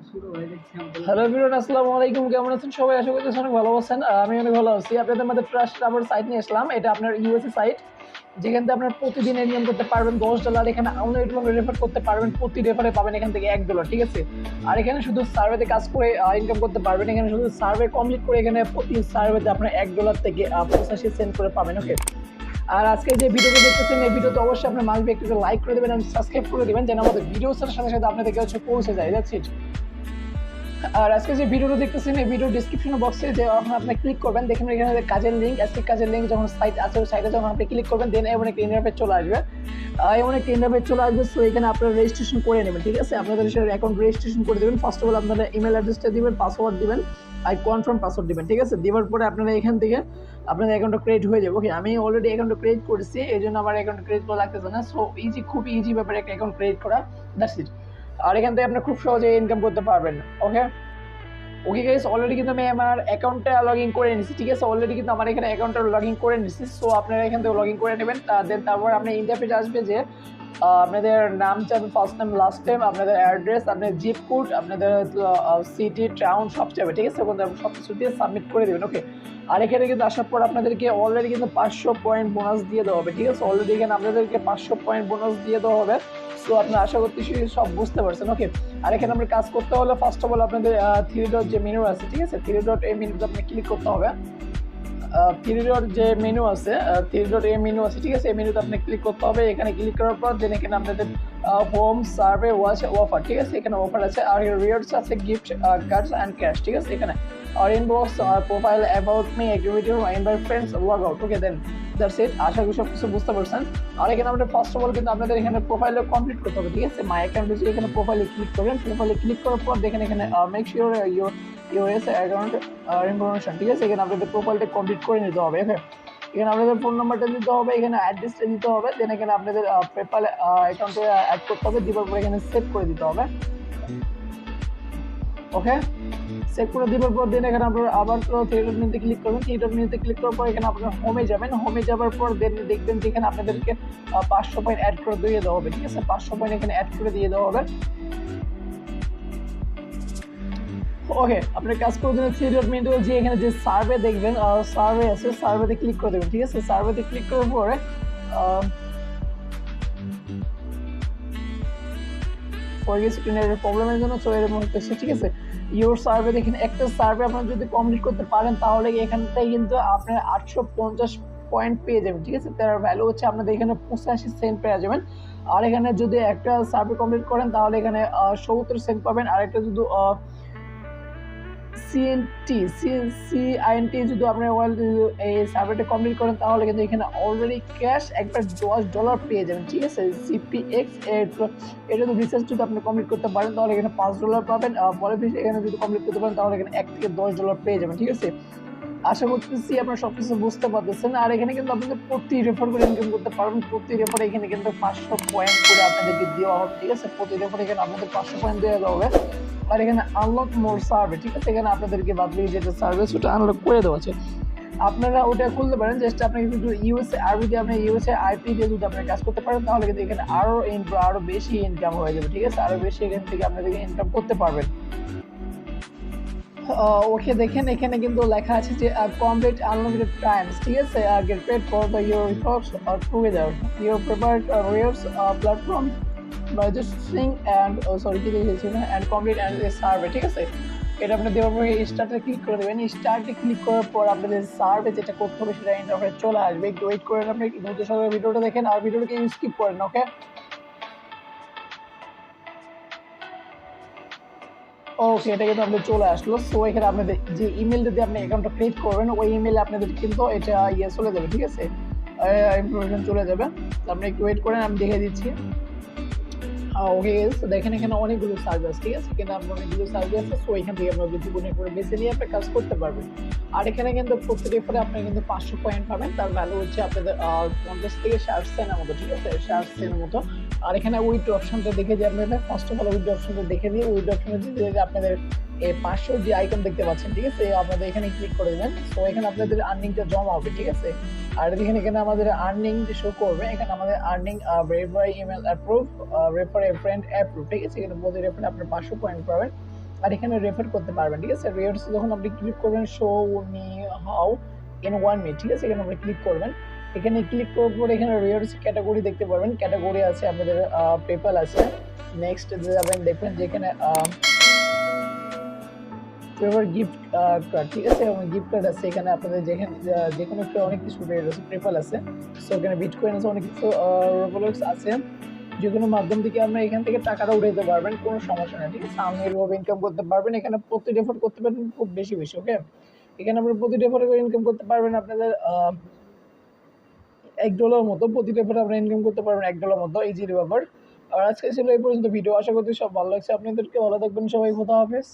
Hello everyone, আসসালামু আলাইকুম। কেমন আছেন সবাই? আশা করতেছি অনেক ভালো আছেন। আমি অনেক ভালো আছি। আপনাদের মধ্যে ট্রাস্ট আবার সাইট নিয়ে আসলাম। এটা আপনার ইউএসএ সাইট, যেখান থেকে আপনার প্রতিদিন এনইএম করতে পারবেন $10। এখানে আনলিমিটেড রেফার করতে পারবেন। প্রতি রেফারে পাবেন এখান থেকে $1, ঠিক আছে? আর এখানে শুধু সার্ভেতে কাজ করে ইনকাম করতে পারবেন। এখানে শুধু সার্ভে কমপ্লিট করে এখানে প্রতি সার্ভেতে আপনার $1 থেকে 85 সেন্ট করে পাবেন। ওকে, আর আজকে যে ভিডিওটা দেখতেছেন এই ভিডিওতে অবশ্যই আপনার মাসবে একটু লাইক করে দেবেন এবং সাবস্ক্রাইব করে দেবেন, যেন আমাদের ভিডিওর সাথে সাথে আপনাদেরকে পৌঁছে যায়। That's it. আর আজকে যে ভিডিওটা দেখতেছেন এই ভিডিও ডেসক্রিপশন বক্সে যে আপনি ক্লিক করবেন, দেখেন এখানে কাজের লিঙ্ক, আজকে কাজের লিঙ্ক যখন সাইট আছে ওই সাইটে যখন আপনি ক্লিক করবেন দেন এমন একটা ইন্টারফেস চলে আসবে। এমন একটা ইন্টারফেস চলে আসবে। সো এখানে আপনারা রেজিস্ট্রেশন করে নেবেন, ঠিক আছে? আপনাদের অ্যাকাউন্ট রেজিস্ট্রেশন করে দেবেন। ফার্স্ট অফ অল আপনারা ইমেল অ্যাড্রেসটা দিবেন, পাসওয়ার্ড দিবেন আর কনফার্ম পাসওয়ার্ড দিবেন, ঠিক আছে? দেওয়ার পরে আপনারা এখান থেকে আপনাদের অ্যাকাউন্টটা ক্রিয়েট হয়ে যাবে। ওকে, আমি অলরেডি অ্যাকাউন্টটা ক্রিয়েট করেছি, এই জন্য আমার অ্যাকাউন্ট ক্রিয়েট করা লাগতেছে না। সো ইজি, খুব ইজি ব্যাপারে একটা অ্যাকাউন্ট ক্রিয়েট করা, দ্যাটস ইট। আর এখান থেকে আপনি খুব সহজে ইনকাম করতে পারবেন। ওকে ওকে গাইস, অলরেডি কিন্তু আমি আমার অ্যাকাউন্টটা লগ ইন করে নিচ্ছি, ঠিক আছে? অলরেডি কিন্তু আমার এখানে অ্যাকাউন্টটা লগ ইন করে নিচ্ছি। সো আপনারা এখান থেকে লগ ইন করে নেবেন। দেন তারপর আপনার ইন্টারফেস আসবে যে আপনাদের নাম চাবে, ফার্স্ট নেম, লাস্ট নেম, আপনাদের অ্যাড্রেস, আপনাদের জিপ কোড, আপনাদের সিটি, টাউন সব চাবে, ঠিক আছে? সব কিছু দিয়ে সাবমিট করে দেবেন। ওকে, আর এখানে কিন্তু আসার পর আপনাদেরকে অলরেডি কিন্তু 500 পয়েন্ট বোনাস দিয়ে দেওয়া হবে, ঠিক আছে? অলরেডি এখানে আপনাদেরকে 500 পয়েন্ট বোনাস দিয়ে দেওয়া হবে। সো আপনি আশা করতেছি সব বুঝতে পারছেন। ওকে, আর এখানে আমরা কাজ করতে হলে ফার্স্ট অফ অল আপনাদের 3 ডট যে মেনু আছে, ঠিক আছে? 3 ডট এই মেনুতে আপনি ক্লিক করতে হবে। 3 ডট যে মেনু আছে, 3 ডট এই মেনু আছে, ঠিক আছে? এই মেনুতে আপনি ক্লিক করতে হবে। এখানে ক্লিক করার পর দেন এখানে আপনাদের হোম, সার্ভে, ওয়াচ, অফার, ঠিক আছে? এখানে অফার আছে আর রিওয়ার্ডস আছে, গিফট কার্ডস অ্যান্ড ক্যাশ, ঠিক আছে? এখানে আর inbox, profile, about me, activity, invite friends, log out. Okay, then that's it. আশা করি সব কিছু বুঝতে পারছেন। আর এখানে আমাদের ফার্স্ট অফ অল কিন্তু আপনাদের এখানে প্রোফাইলে কমপ্লিট করতে হবে, ঠিক আছে? মাই অ্যাকাউন্টে যে এখানে প্রোফাইলে ক্লিক করবেন, প্রোফাইলে ক্লিক করার পর দেখেন এখানে make sure US account information, ঠিক আছে? এখানে আপনাদের প্রোফাইলটা কমপ্লিট করে নিতে হবে। ওকে, এখানে আপনাদের ফোন নাম্বারটা দিতে হবে, এখানে অ্যাড্রেসটা দিতে হবে, দেন এখানে আপনাদের পেপ্যাল অ্যাকাউন্টে অ্যাড করতে হবে, দেওয়ার পর এখানে সেভ করে দিতে হবে। ওকে, সেভ করে দেওয়ার পর দেন এখানে আপনারা আবার 3 ডট মেনুতে ক্লিক করবেন। 3 ডট মেনুতে ক্লিক করার পর এখানে আপনারা হোমে যাবেন। হোমে যাওয়ার পর দেন দেখবেন যে এখানে আপনাদেরকে 500 পয়েন্ট অ্যাড করে দিয়ে দেওয়া হবে, ঠিক আছে? 500 পয়েন্ট এখানে অ্যাড করে দিয়ে দেওয়া হবে। ওকে, আপনার কাজ করার জন্য 3 ডট মেনুতে যে এখানে যে সার্ভে দেখবেন, সার্ভে আছে, সার্ভেতে ক্লিক করে দেবেন, ঠিক আছে? সার্ভেতে ক্লিক করার পরে স্ক্রিনের প্রবলেমের জন্য চলে এরকম হচ্ছে, ঠিক আছে? ইউর সার্ভে দেখেন, একটা সার্ভে আপনার যদি কমপ্লিট করতে পারেন তাহলে এখান থেকে কিন্তু আপনার 850 পয়েন্ট পেয়ে যাবেন, ঠিক আছে? তার ভ্যালু হচ্ছে আপনাদের এখানে 85 সেন্ট পেয়ে যাবেন। আর এখানে যদি একটা সার্ভে কমপ্লিট করেন তাহলে এখানে 70 সেন্ট পাবেন। আর একটা যদি সিআইএনটি যদি আপনার এই সার্ভেটা কমপ্লিট করেন তাহলে কিন্তু এখানে অলরেডি ক্যাশ একবার $10 পেয়ে যাবেন, ঠিক আছে? সিপিএক্স এটা তো রিসার্চ যদি আপনি কমপ্লিট করতে পারেন তাহলে এখানে $5 পাবেন। পরে এখানে যদি কমপ্লিট করতে পারেন তাহলে এখানে $1 থেকে $10 পেয়ে যাবেন, ঠিক আছে? আশা করতেছি আপনারা সবকিছু বুঝতে পারতেছেন। আর এখানে কিন্তু আপনাদের প্রতি রেফার করে ইনকাম করতে পারবেন। প্রতি রেফারে এখানে কিন্তু 500 পয়েন্ট করে আপনাদেরকে দেওয়া হবে, ঠিক আছে? প্রতি রেফারে এখানে আপনাদের 500 পয়েন্ট দেওয়া হবে। আর এখানে আনলক মোর সার্ভে, ঠিক আছে? এখানে আপনাদেরকে বাদবাকি যেটা সার্ভিস ওটা আনলক করে দেওয়া আছে। আপনারা ওটা খুলতে পারেন। জাস্ট আপনি কিন্তু ইউএসএ আরবি দিয়ে আপনি ইউএসএ আইপি দিয়ে যদি আপনি কাজ করতে পারেন তাহলে কিন্তু এখানে আরো বেশি ইনকাম হয়ে যাবে, ঠিক আছে? আরো বেশি এখান থেকে আপনাদেরকে ইনকাম করতে পারবেন। ওকে, দেখেন এখানে কিন্তু লেখা আছে যে কমপ্লিট আনলিমিটেড টাইমস, ঠিক আছে? Get paid for the your reports together your prepared rears platform registering and কি লিখেছি না, অ্যান্ড কমপ্লিট অ্যান্ড সার্ভে, ঠিক আছে? এটা আপনি দেওয়ার পরে স্টার্টে ক্লিক করে দেবেন। স্টার্টে ক্লিক করার পর আপনাদের সার্ভে যেটা করতে হবে সেটা ইন্টারফেস চলে আসবে। একটু ওয়েট করেন, আপনি ধৈর্য সহকারে ভিডিওটা দেখেন আর ভিডিওটাকে স্কিপ করেন। ওকে, ওকে, এটা কিন্তু আপনাদের চলে আসলো। সো এখানে আপনাদের যে ইমেলটা দিয়ে আপনি অ্যাকাউন্টটা ক্রিয়েট করবেন ওই ইমেলে আপনাদের কিন্তু এটা চলে যাবে, ঠিক আছে? ইনফরমেশন চলে যাবে। আপনি একটু ওয়েট করেন, আমি দেখে দিচ্ছি। ওকে, তো দেখেন এখানে অনেকগুলো সার্ভিস, ঠিক আছে? এখানে আপনার অনেকগুলো সার্ভিস আছে। সো এখান থেকে আপনার জীবনে করে বেছে নিয়ে আপনি কাজ করতে পারবেন। আর এখানে কিন্তু প্রতি রেফারে আপনি কিন্তু 500 পয়েন্ট পাবেন। তার ভ্যালু হচ্ছে আপনাদের 50 থেকে 60 সেন্টের মতো, ঠিক আছে? 60 সেন্টের মতো। আর এখানে উইথড্র অপশনটা দেখে যে আপনাদের ফার্স্ট অফ অল উইথড্র অপশনটা দেখে দিয়ে উইথড্র অপশনে যে আপনাদের এই 500 যে আইকন দেখতে পাচ্ছেন, ঠিক আছে? আপনাদের এখানে ক্লিক করে দেবেন। সো এখানে আপনাদের আর্নিংটা জমা হবে, ঠিক আছে? আর এখানে আমাদের আর্নিং শো করবে। এখানে আমাদের earning verify email approve, refer a friend approve, ঠিক আছে? এখানে প্রতি রেফারে আপনি 500 পয়েন্ট পাবেন। আর এখানে রেফার করতে পারবেন, ঠিক আছে? রিওয়ার্ডস যখন আপনি ক্লিক করবেন show me how in 1 minute, ঠিক আছে? এখানে আপনি ক্লিক করবেন। এখানে ক্লিক করার পর এখানে রিওয়ার্ডস ক্যাটাগরি দেখতে পারবেন। ক্যাটাগরি আছে আপনাদের পেপ্যাল আছে। নেক্সট যাবেন, দেখবেন যে এখানে ফেভার গিফট কার্ড, ঠিক আছে? এবং গিফট কার্ড আছে এখানে আপনাদের, যেখানে যে কোনো একটা অনেক কিছু আছে, পেপ্যাল আছে, সো এখানে বিটকয়েন আছে, অনেক কিছু রোবলক্স আছে, যে কোনো মাধ্যম থেকে আমরা এখান থেকে টাকাটা উঠাইতে পারবেন, কোনো সমস্যা নেই, ঠিক আছে? আপনি এভাবে ইনকাম করতে পারবেন। এখানে প্রতি রেফার করতে পারবেন খুব বেশি বেশি, ওকে? এখানে আপনি প্রতি রেফারে করে ইনকাম করতে পারবেন আপনাদের $1 মতো, প্রতি রেফারে আপনি ইনকাম করতে পারবেন $1 মতো, ইজি রেফার। আর আজকে ছিল এই পর্যন্ত ভিডিও, আশা করছি সব ভালো লাগছে আপনাদেরকে। ভালো থাকবেন সবাই, খোদা হাফেজ।